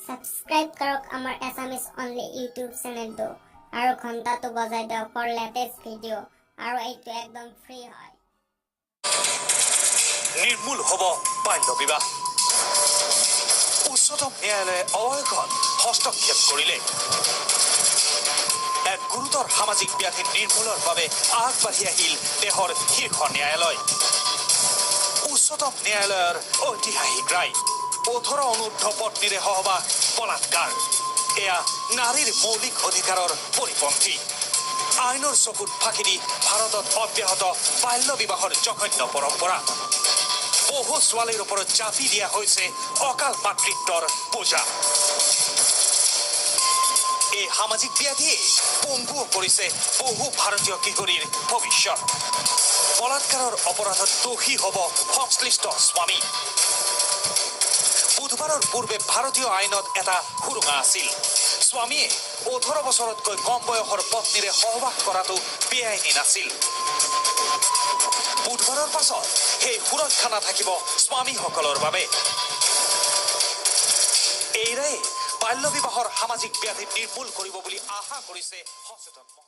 Subscribe কৰক আমাৰ এছামিছ only YouTube চেনেলটো আৰু ঘণ্টাটো বজাই দিয়ক ফৰ লেটেষ্ট ভিডিঅ' আৰু এইটো একদম ফ্ৰী হয়। নিৰ্মূল হ'ব বাল্য বিবাহ। উচ্চতম ন্যায়ালয়ে অৱশেষত হস্তক্ষেপ কৰিলে। এক গুৰুতৰ সামাজিক ব্যাধি নিৰ্মূলৰ বাবে আগবাঢ়ি আহিল দেশৰ শীৰ্ষ ন্যায়ালয়। উচ্চতম ন্যায়ালয়ৰ ঐতিহাসিক ৰায়। 18 অনূৰ্ধ্ব পত্নীৰে সহবাস বলাৎকাৰ। এয়া নাৰীৰ মৌলিক অধিকাৰৰ পৰিপন্থী। আইনৰ চকুত ফাঁকি দি ভাৰতত অব্যাহত বাল্য বিবাহৰ জঘন্য পৰম্পৰা। বহু ছোৱালীৰ ওপৰত জাপি দিয়া হৈছে অকাল মাতৃত্বৰ বোজা। এই সামাজিক ব্যাধিয়ে পংগু কৰিছে বহু ভাৰতীয় কিশোৰীৰ ভৱিষ্যত। বলাৎকাৰৰ অপৰাধত দোষী হ'ব সংশ্লিষ্ট স্বামী। বুধবাৰৰ পূৰ্বে ভাৰতীয় আইনত এটা সুৰুঙা আছিল। স্বামীয়ে 18 বছৰতকৈ কম বয়সৰ পত্নীৰে সহবাস কৰাটো বেআইনী নাছিল। বুধবাৰৰ পাছত সেই সুৰক্ষা নাথাকিব স্বামীসকলৰ বাবে। এই ৰায়ে বাল্য বিবাহৰ সামাজিক ব্যাধি নিৰ্মূল কৰিব বুলি আশা কৰিছে সচেতন।